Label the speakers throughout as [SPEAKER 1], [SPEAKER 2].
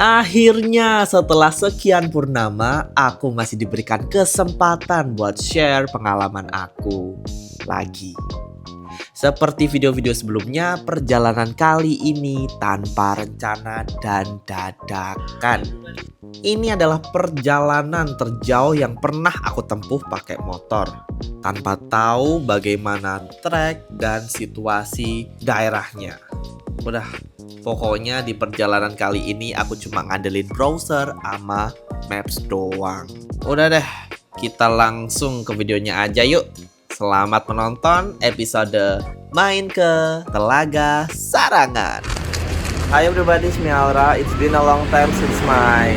[SPEAKER 1] Akhirnya setelah sekian purnama, aku masih diberikan kesempatan buat share pengalaman aku lagi. Seperti video-video sebelumnya, perjalanan kali ini tanpa rencana dan dadakan. Ini adalah perjalanan terjauh yang pernah aku tempuh pakai motor, tanpa tahu bagaimana trek dan situasi daerahnya. Udah, pokoknya di perjalanan kali ini aku cuma ngandelin browser sama maps doang. Udah deh, kita langsung ke videonya aja yuk. Selamat menonton episode Main ke Telaga Sarangan. Hi everybody, it's me Aura. It's been a long time since my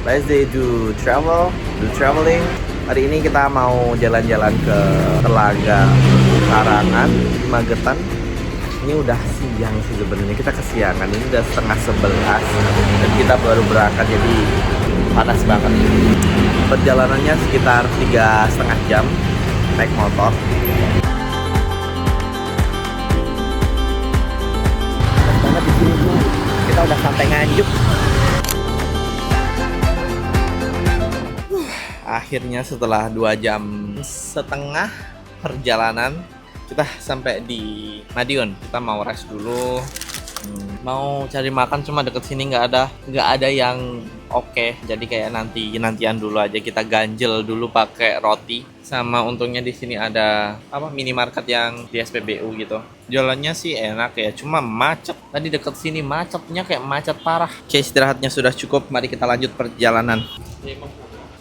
[SPEAKER 1] last day do traveling. Hari ini kita mau jalan-jalan ke Telaga Sarangan, Magetan. Ini udah siang sih sebenarnya, kita kesiangan. Ini udah setengah 11 dan kita baru berangkat, jadi panas banget. Perjalanannya sekitar 3,5 jam naik motor. Panas banget di sini tuh. Kita udah sampai Nganjuk. Akhirnya setelah 2,5 jam perjalanan, kita sampai di Madiun. Kita mau rest dulu, mau cari makan, cuma deket sini nggak ada yang oke. Jadi kayak nantian dulu aja, kita ganjel dulu pakai roti. Sama untungnya di sini ada minimarket yang di SPBU gitu. Jalannya sih enak ya, cuma macet. Tadi deket sini macetnya kayak macet parah. Oke, istirahatnya sudah cukup, mari kita lanjut perjalanan.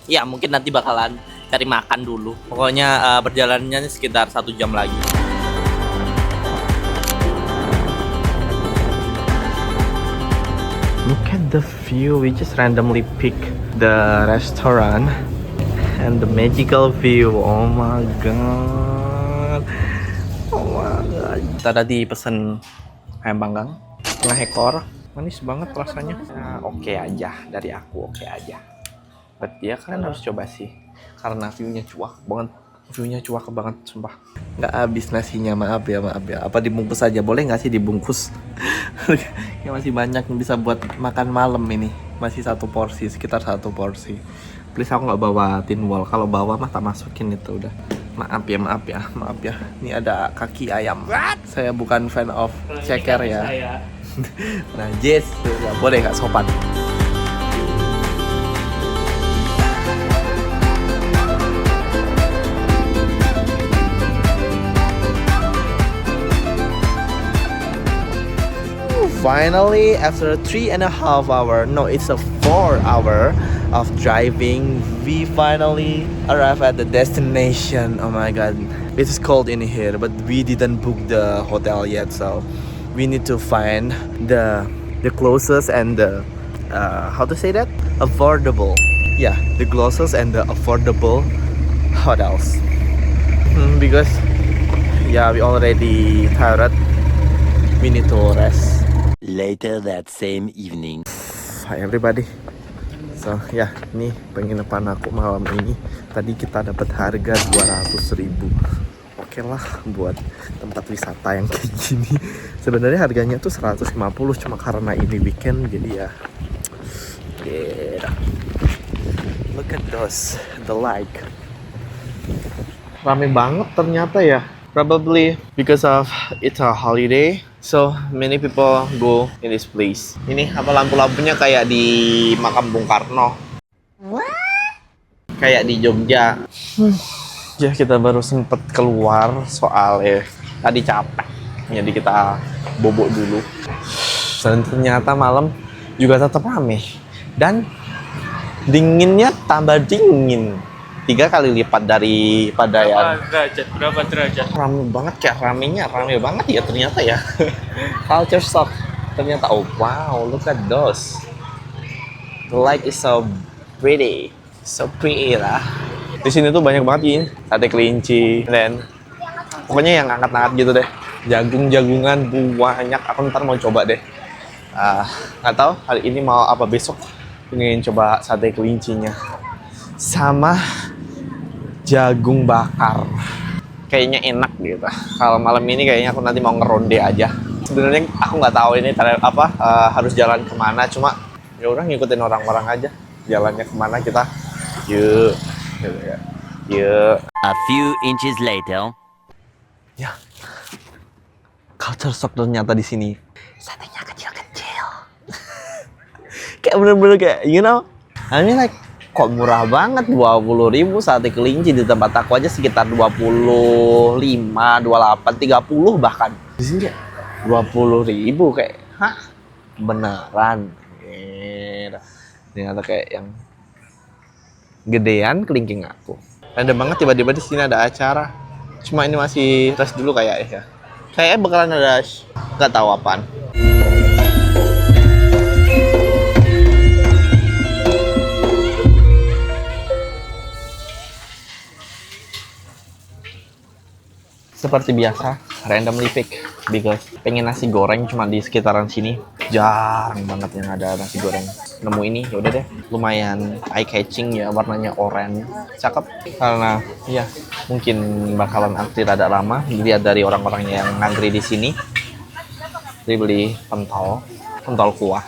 [SPEAKER 1] Ya mungkin nanti bakalan cari makan dulu. Pokoknya perjalanannya sekitar 1 jam lagi. Look at the view. We just randomly pick the restaurant and the magical view. Oh my god. Oh my god. Kita tadi pesen ayam panggang 1 ekor. Manis banget rasanya. Oke aja dari aku, oke aja. But ya kalian harus coba sih, karena view-nya cuak banget, sumpah. Nggak habis nasinya, maaf ya. Apa dibungkus aja, boleh nggak sih dibungkus? Ya masih banyak yang bisa buat makan malam ini. Masih 1 porsi, sekitar 1 porsi. Please, aku nggak bawa tin wall. Kalau bawa mah tak masukin itu udah. Maaf ya. Ini ada kaki ayam. Saya bukan fan of ceker ya. Nah, Jess, boleh nggak sopan? Finally, after 3.5 hours, no, it's a 4 hour of driving, we finally arrive at the destination. Oh my god, it is cold in here, but we didn't book the hotel yet, so we need to find the closest and the how to say that, affordable. Yeah, the closest and the affordable hotels. Because yeah, we already tired. We need to rest.
[SPEAKER 2] Later that same evening.
[SPEAKER 1] Hi everybody. So ya, ini penginapan aku malam ini. Tadi kita dapat harga 200.000. Oke lah buat tempat wisata yang kayak gini. Sebenarnya harganya tuh 150, cuma karena ini weekend jadi ya. Yeah. Look at those, the light. Rame banget ternyata ya. Probably because of it's a holiday, so many people go in this place. Ini lampu-lampunya kayak di makam Bung Karno. Kayak di Jogja. Ya kita baru sempet keluar soalnya tadi capek. Jadi kita bobok dulu. Dan ternyata malam juga tetap rame. Dan dinginnya tambah dingin. 3 kali lipat daripada yang
[SPEAKER 3] berapa derajat?
[SPEAKER 1] Rame banget, kayak rame banget ya ternyata ya. Culture shock ternyata. Oh wow, look at those. The light is so pretty lah. Di sini tuh banyak banget ini sate kelinci, dan pokoknya yang angkat-angkat gitu deh. Jagung-jagungan banyak. Aku ntar mau coba deh. Nggak tahu hari ini mau apa, besok pengen coba sate kelincinya sama jagung bakar. Kayaknya enak gitu. Kalau malam ini kayaknya aku nanti mau ngeronde aja. Sebenarnya aku nggak tahu ini harus jalan kemana, cuma Ya udah ngikutin orang-orang aja. Jalannya kemana kita? Yuk. Gitu ya. Yuk.
[SPEAKER 2] A few inches later.
[SPEAKER 1] Ya. Culture shock ternyata di sini. Satenya kecil-kecil. Kayak bener-bener kayak, you know, I mean like, kok murah banget 20.000 sate kelinci. Di tempat aku aja sekitar 25, 28, 30 bahkan. Di sini 20.000 kayak, hah? Beneran? Ternyata kayak yang gedean kelingking aku. Ada banget tiba-tiba di sini ada acara. Cuma ini masih tes dulu kayak ya. Kayaknya bakalan ada nggak tahu apaan. Seperti biasa, randomly pick because pengen nasi goreng cuma di sekitaran sini. Jarang banget yang ada nasi goreng. Nemu ini, ya udah deh. Lumayan eye catching ya, warnanya oranye. Cakep karena ya mungkin bakalan antri rada lama dilihat dari orang-orang yang ngantri di sini. Jadi beli pentol kuah.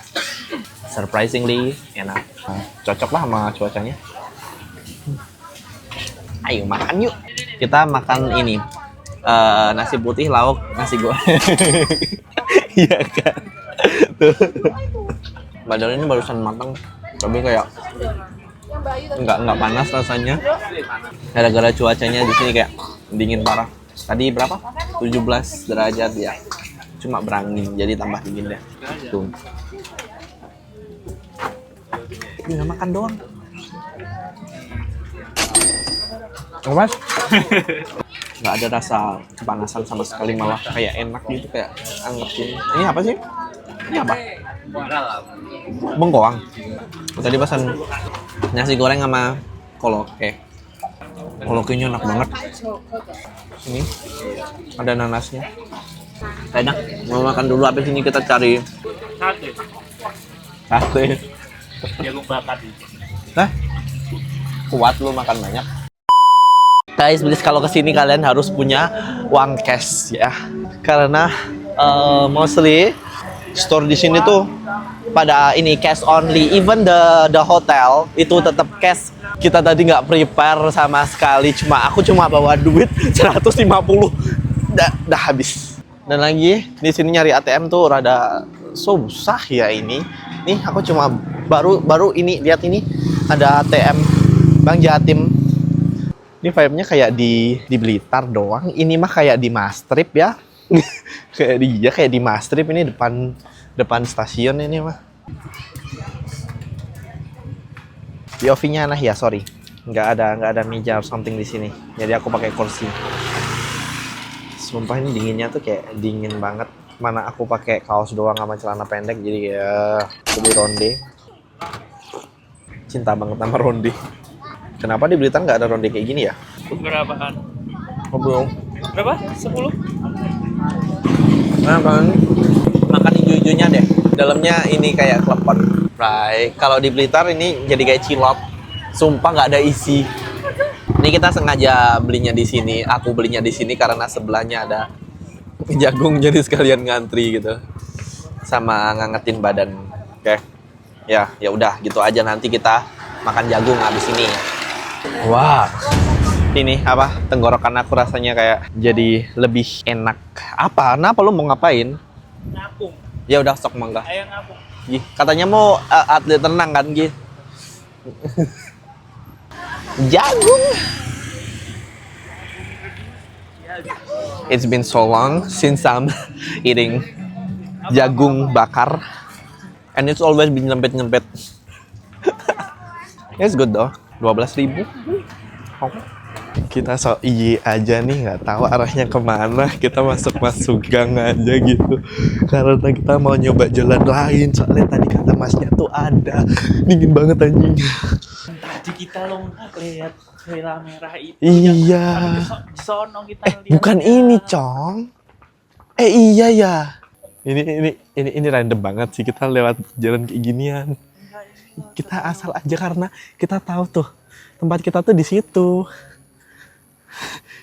[SPEAKER 1] Surprisingly enak. Cocok lah sama cuacanya. Ayo makan yuk. Kita makan ini. Nasi putih, lauk, nasi goreng. Iya kan? Tuh. Padahal ini barusan matang, tapi kayak nggak panas rasanya. Gara-gara cuacanya di sini kayak dingin parah. Tadi berapa? 17 derajat ya. Cuma berangin, jadi tambah dingin deh. Tuh. Tinggal makan doang. Apa mas? Nggak ada rasa kepanasan sama sekali, malah kayak enak gitu, kayak anget. Ini apa sih? Ini apa? Bengkoang. Tadi pesan nasi goreng sama koloke. Kolokenya enak banget. Ini ada nanasnya. Enak. Mau makan dulu, habis ini kita cari sate.
[SPEAKER 3] Jagung bakar.
[SPEAKER 1] Hah? Kuat lu makan banyak. Guys, please kalau kesini kalian harus punya uang cash ya, karena mostly store di sini tuh pada ini cash only. Even the hotel itu tetap cash. Kita tadi nggak prepare sama sekali, aku cuma bawa duit 150, dah habis. Dan lagi di sini nyari ATM tuh rada susah ya ini. Nih aku cuma baru ini lihat ini ada ATM Bank Jatim. Ini vibe-nya kayak di Blitar doang. Ini mah kayak di Mastrip ya. kayak di Mastrip ini depan stasiun ini mah. POV-nya aneh ya, sorry. Nggak ada meja or something di sini. Jadi aku pakai kursi. Sumpah ini dinginnya tuh kayak dingin banget. Mana aku pakai kaos doang sama celana pendek, jadi ya beli ronde. Cinta banget sama ronde. Kenapa di Blitar nggak ada ronde kayak gini ya?
[SPEAKER 3] Berapaan?
[SPEAKER 1] Oh, belum.
[SPEAKER 3] Berapa? 10?
[SPEAKER 1] Nah, kan makan hijau-hijaunya deh. Dalamnya ini kayak klepon. Right. Kalau di Blitar ini jadi kayak cilok. Sumpah nggak ada isi. Ini kita sengaja belinya di sini. Aku belinya di sini karena sebelahnya ada jagung, jadi sekalian ngantri gitu. Sama ngangetin badan. Oke. Ya udah gitu aja, nanti kita makan jagung habis ini. Wah, ini apa? Tenggorokan aku rasanya kayak jadi lebih enak. Apa? Kenapa lu mau ngapain?
[SPEAKER 3] Ngapung.
[SPEAKER 1] Ya udah sok mangga.
[SPEAKER 3] Ayo ngapung.
[SPEAKER 1] Gih, katanya mau atlet renang kan, Gih? Jagung. It's been so long since I'm eating jagung bakar, and it's always been nyempet. It's good though. 12.000. Oh. Kita so iye aja nih, nggak tahu arahnya kemana. Kita masuk gang aja gitu, karena kita mau nyoba jalan lain. Soalnya tadi kata masnya tuh ada dingin banget anjing.
[SPEAKER 3] Tadi kita lihat villa merah itu.
[SPEAKER 1] Iya.
[SPEAKER 3] Di sono kita lihat.
[SPEAKER 1] Bukan ini, Cong. Iya ya. Ini random banget sih, kita lewat jalan kayak ginian. Kita asal aja karena kita tahu tuh tempat kita tuh di situ.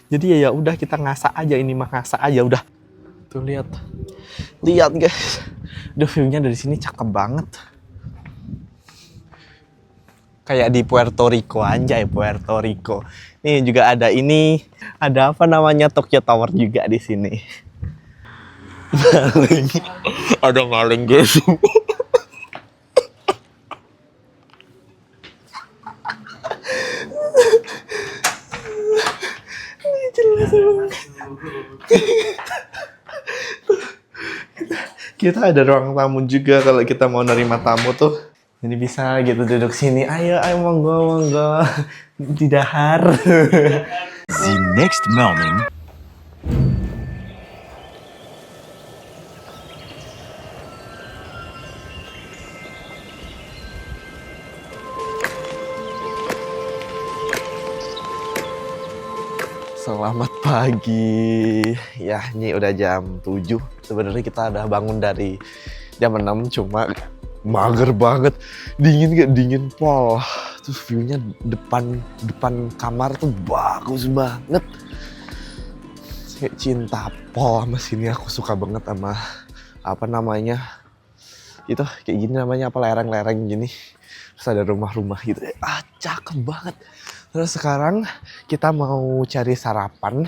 [SPEAKER 1] Jadi ya udah kita ngasak aja, ini mah ngasak aja udah. Tuh lihat guys. Duh, view-nya dari sini cakep banget. Kayak di Puerto Rico, anjay, Puerto Rico. Nih juga ada ini, ada apa namanya, Tokyo Tower juga di sini. Maling. Ada maling guys. Ini jelas banget. Kita ada ruang tamu juga kalau kita mau nerima tamu tuh. Jadi bisa gitu duduk sini. Ayo, ayo monggo, monggo. Di dahar.
[SPEAKER 2] The next morning.
[SPEAKER 1] Selamat pagi. Ya, ini udah jam 7. Sebenarnya kita udah bangun dari jam 6, cuma mager banget. Dingin gak? Dingin pol. Terus view-nya depan kamar tuh bagus banget. Kayak cinta pol sama sini. Aku suka banget sama apa namanya? Itu kayak gini namanya apa, lereng-lereng gini. Terus ada rumah-rumah gitu. Cakep banget. Terus sekarang kita mau cari sarapan.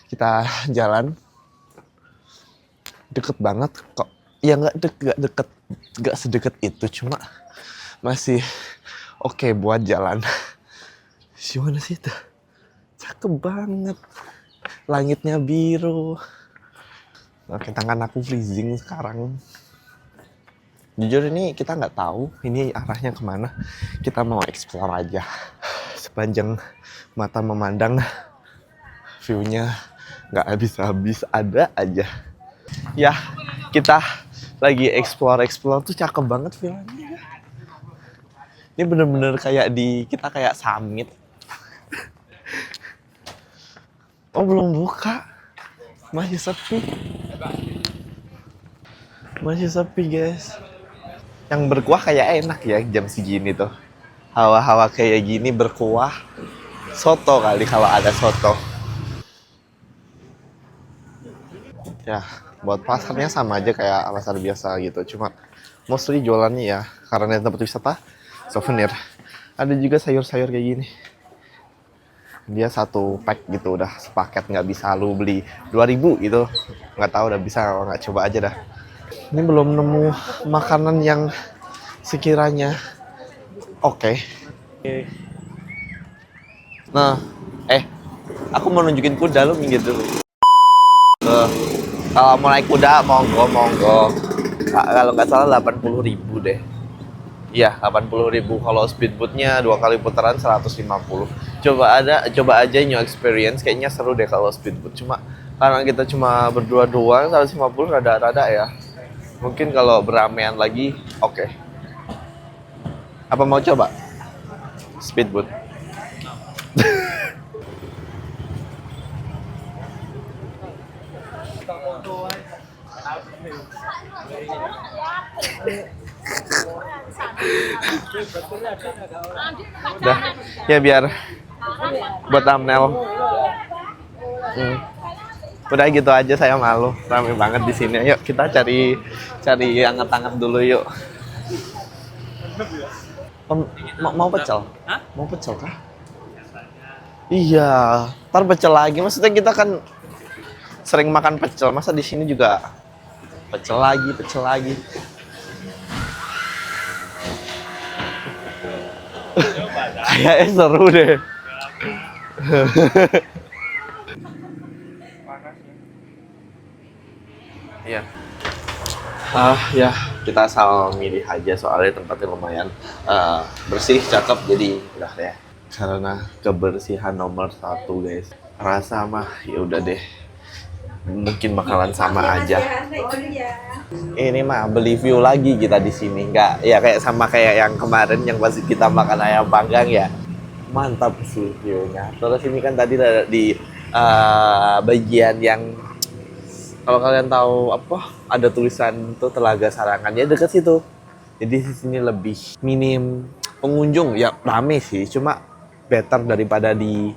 [SPEAKER 1] Kita jalan. Deket banget kok. Ya nggak deket, nggak sedekat itu. Cuma masih oke buat jalan. Gimana sih itu? Cakep banget. Langitnya biru. Oke, tangan aku freezing sekarang. Jujur ini kita nggak tahu ini arahnya kemana. Kita mau explore aja. Sepanjang mata memandang, view-nya nggak habis-habis, ada aja. Ya, kita lagi explore tuh cakep banget view-nya. Ini bener-bener kayak kita kayak summit. Oh, belum buka. Masih sepi. Masih sepi, guys. Yang berkuah kayak enak ya jam segini tuh. Hawa-hawa kayak gini berkuah. Soto kali kalau ada soto. Ya, buat pasarnya sama aja kayak pasar biasa gitu. Cuma mostly jualannya ya, karena tempat wisata, souvenir. Ada juga sayur-sayur kayak gini. Dia satu pack gitu, udah sepaket, nggak bisa lu beli 2.000 gitu. Nggak tahu udah bisa nggak, coba aja dah. Ini belum nemu makanan yang sekiranya oke. Nah, aku mau nunjukin kuda, lu minggir dulu. Kalau mau naik kuda, monggo. Kalau nggak salah 80.000 deh. Iya, 80.000. Kalau speedboatnya 2 kali putaran 150. Coba aja new experience. Kayaknya seru deh kalau speedboat. Cuma karena kita cuma berdua doang, 150 rada-rada ya. Mungkin kalau beramean lagi, oke. Apa mau coba? Speedboat. Udah, ya biar buat thumbnail. Udah gitu aja, saya malu. Ramai banget di sini. Yuk kita cari anget-anget dulu yuk. Mau pecel?
[SPEAKER 3] Hah?
[SPEAKER 1] Mau pecel kah? Iya, ntar pecel lagi. Maksudnya kita kan sering makan pecel. Masa di sini juga pecel lagi. Kayaknya seru deh. Iya. Ya kita asal milih aja soalnya tempatnya lumayan bersih, cakep, jadi udah deh. Karena kebersihan nomor 1 guys. Rasa mah ya udah deh. Mungkin bakalan sama aja. Ini mah beli view lagi kita di sini, nggak ya kayak sama kayak yang kemarin yang pas kita makan ayam panggang ya. Mantap sih view-nya. Terus ini kan tadi di bagian yang kalau kalian tahu apa, ada tulisan tuh Telaga Sarangan ya, deket situ. Jadi di sini lebih minim pengunjung, ya rame sih, cuma better daripada di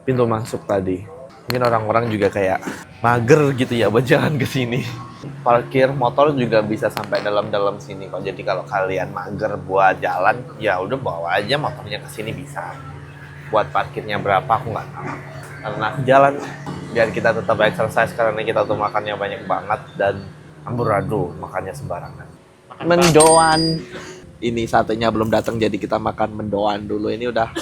[SPEAKER 1] pintu masuk tadi. Mungkin orang-orang juga kayak mager gitu ya buat jalan ke sini. Parkir motor juga bisa sampai dalam-dalam sini kok. Jadi kalau kalian mager buat jalan, ya udah bawa aja motornya ke sini bisa. Buat parkirnya berapa aku nggak tahu. Karena jalan biar kita tetap exercise karena kita tuh makannya banyak banget dan amburadul makannya sembarangan. Mendoan. Ini satenya belum datang jadi kita makan mendoan dulu. Ini udah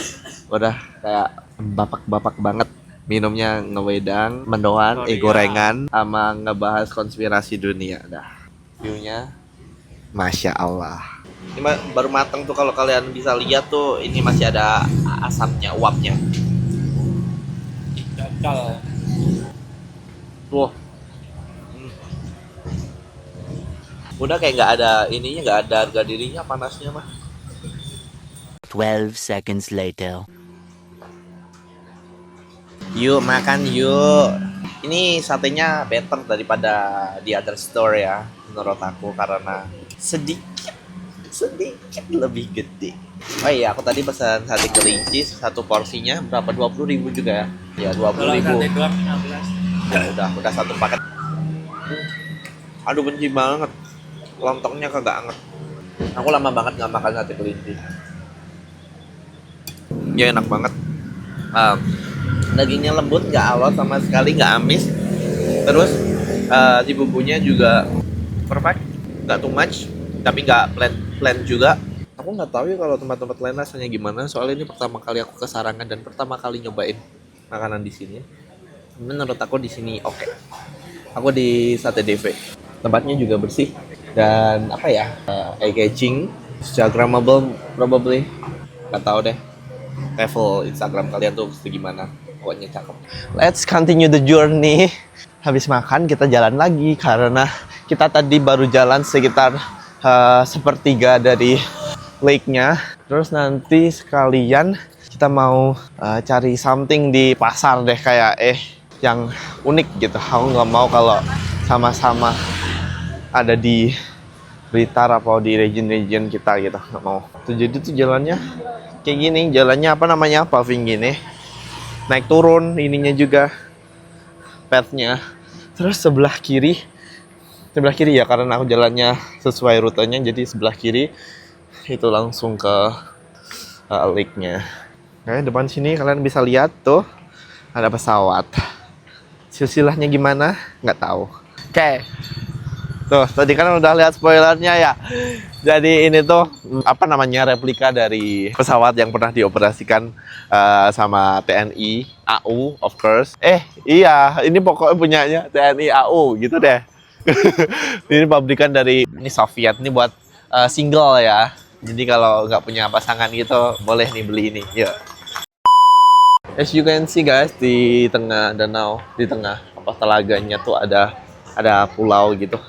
[SPEAKER 1] kayak bapak-bapak banget. Minumnya ngewedang, mendoan, gorengan, sama ngebahas konspirasi dunia. Dah, view-nya Masya Allah. Ini baru matang tuh, kalau kalian bisa lihat tuh, ini masih ada asamnya, uapnya.
[SPEAKER 3] Gagal.
[SPEAKER 1] Tuh. Udah kayak nggak ada ininya, nggak ada harga dirinya, panasnya mah.
[SPEAKER 2] 12 seconds later.
[SPEAKER 1] Yuk makan yuk. Ini satenya better daripada di other store ya, menurut aku, karena sedikit lebih gede. Oh iya, aku tadi pesan sate kelinci satu porsinya berapa? 20.000 juga ya? Ya 20.000. Udah satu paket. Aduh benci banget. Lontongnya kagak anget. Aku lama banget nggak makan sate kelinci. Ya enak banget. Dagingnya lembut, nggak alot sama sekali, nggak amis. Terus si bumbunya juga perfect, nggak too much, tapi nggak plain juga. Aku nggak tahu ya kalau tempat-tempat lain rasanya gimana. Soalnya ini pertama kali aku ke Sarangan dan pertama kali nyobain makanan di sini. Menurut aku di sini oke. Aku di Sate DV. Tempatnya juga bersih dan apa ya, eye-catching, Instagramable probably. Nggak tahu deh. Level Instagram kalian tuh segimana. Pokoknya cakep. Let's continue the journey. Habis makan kita jalan lagi karena kita tadi baru jalan sekitar sepertiga dari lake-nya. Terus nanti sekalian kita mau cari something di pasar deh, kayak yang unik gitu. Aku nggak mau kalau sama-sama ada di Blitar atau di region-region kita gitu, nggak mau. Jadi tuh jalannya kayak gini, jalannya apa namanya, paving gini. Naik turun ininya juga, path-nya. Terus sebelah kiri ya, karena aku jalannya sesuai rutenya, jadi sebelah kiri itu langsung ke lake-nya. Nah, depan sini kalian bisa lihat tuh ada pesawat. Silsilahnya gimana? Nggak tahu. Oke. Tuh, tadi kan udah lihat spoilernya ya. Jadi ini tuh apa namanya, replika dari pesawat yang pernah dioperasikan sama TNI AU, of course. Iya, ini pokoknya punyanya TNI AU gitu deh. Ini pabrikan dari ini Soviet, ini buat single ya. Jadi kalau nggak punya pasangan gitu, boleh nih beli ini. Yuk. As you can see guys, di tengah danau, di tengah apa telaganya tuh ada pulau gitu.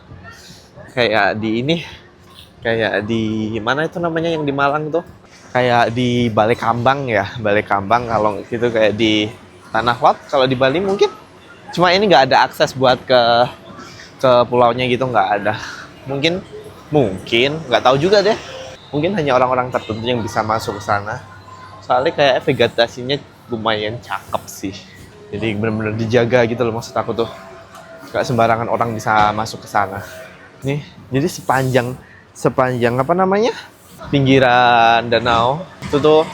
[SPEAKER 1] Kayak di mana itu namanya yang di Malang tuh, kayak di Balai Kambang ya, Balai Kambang. Kalau gitu kayak di Tanah Lot kalau di Bali mungkin. Cuma ini nggak ada akses buat ke pulaunya gitu, nggak ada. Mungkin nggak tahu juga deh. Mungkin hanya orang-orang tertentu yang bisa masuk ke sana. Soalnya kayak vegetasinya lumayan cakep sih. Jadi benar-benar dijaga gitu loh, maksud aku tuh. Nggak sembarangan orang bisa masuk ke sana. Nih, jadi sepanjang apa namanya, pinggiran danau itu tuh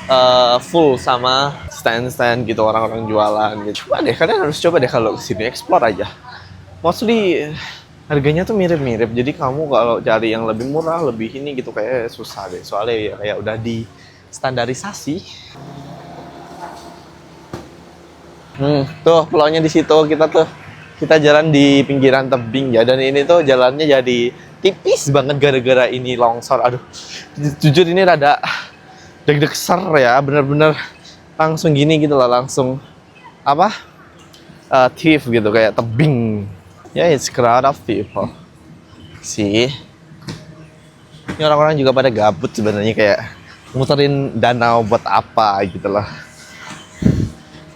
[SPEAKER 1] full sama stand gitu, orang-orang jualan gitu. Kalian harus coba deh kalau kesini, explore aja. Mostly harganya tuh mirip-mirip, jadi kamu kalau cari yang lebih murah, lebih ini gitu kayak susah deh. Soalnya ya kayak udah di standarisasi. Tuh pulaunya di situ, kita jalan di pinggiran tebing ya, dan ini tuh jalannya jadi tipis banget gara-gara ini longsor. Aduh, jujur ini rada deg-deg-ser ya, bener-bener langsung gini gitu lah, langsung apa, thief gitu, kayak tebing. Ya, it's crowd of people. Sih, ini orang-orang juga pada gabut sebenarnya, kayak muterin danau buat apa gitu loh.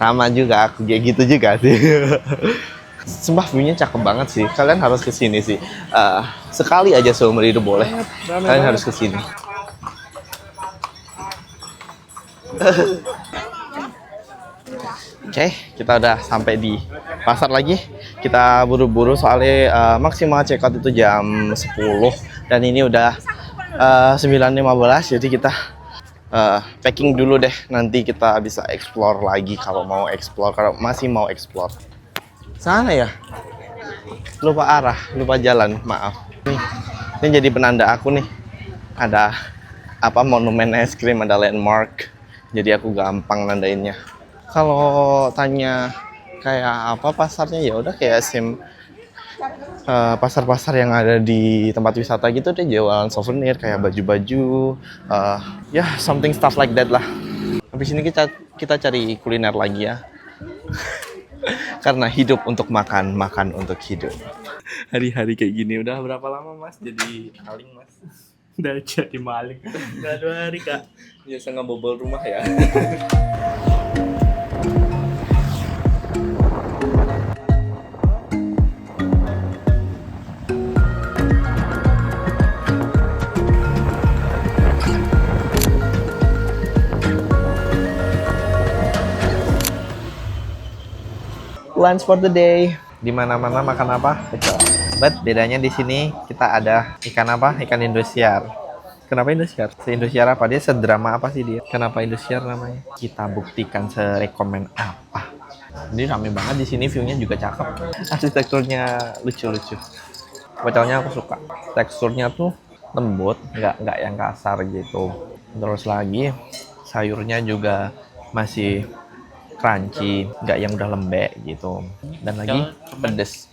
[SPEAKER 1] Sama juga aku kayak gitu juga sih. Sumpah view-nya cakep banget sih. Kalian harus kesini sih. Sekali aja seumur hidup boleh. Kalian harus kesini. Oke, kita udah sampai di pasar lagi.
[SPEAKER 4] Kita buru-buru soalnya maksimal check out itu jam 10 dan ini udah 9.15, jadi kita packing dulu deh. Nanti kita bisa explore lagi kalau masih mau explore. Sana ya? Lupa arah, lupa jalan, maaf. Ini jadi penanda aku nih. Ada monumen es krim, ada landmark. Jadi aku gampang nandainnya. Kalau tanya kayak apa pasarnya, ya udah kayak pasar-pasar yang ada di tempat wisata gitu deh, jualan souvenir kayak baju-baju, ya something stuff like that lah. Habis ini kita cari kuliner lagi ya. Karena hidup untuk makan, makan untuk hidup. Hari-hari kayak gini udah berapa lama Mas jadi maling Mas?
[SPEAKER 3] Udah jadi maling. Udah 2 hari Kak.
[SPEAKER 4] Biasa ngebobol rumah ya. Lunch for the day. Di mana-mana makan apa? Pecel. But bedanya di sini kita ada ikan apa? Ikan Indosiar. Kenapa Indosiar? Se-Indosiar apa? Dia sedrama apa sih dia? Kenapa Indosiar namanya? Kita buktikan serekomen apa. Ini rame banget di sini, view-nya juga cakep. Arsitekturnya lucu-lucu. Pecelnya aku suka. Teksturnya tuh lembut, nggak yang kasar gitu. Terus lagi sayurnya juga masih crunchy, nggak yang udah lembek gitu. Dan lagi pedes.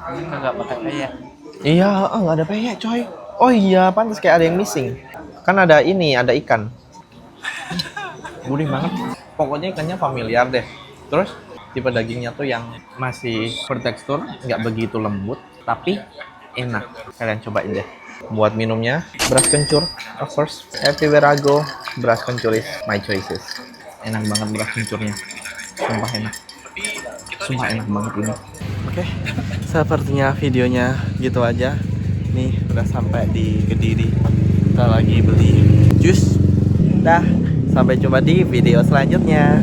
[SPEAKER 3] Nggak pakai peyek.
[SPEAKER 4] Iya, nggak ada peyek coy. Oh iya, pantas kayak ada yang missing. Kan ada ini, ada ikan. Gurih banget. Pokoknya ikannya familiar deh. Terus tipe dagingnya tuh yang masih bertekstur, nggak begitu lembut, tapi enak. Kalian cobain deh. Buat minumnya, beras kencur. Of course, everywhere I go, beras kencur is my choices. Enak banget beras kencurnya. Sumpah enak. Sumpah enak banget ini. Oke, sepertinya videonya gitu aja. Nih, udah sampai di Kediri. Kita lagi beli jus. Dah, sampai jumpa di video selanjutnya.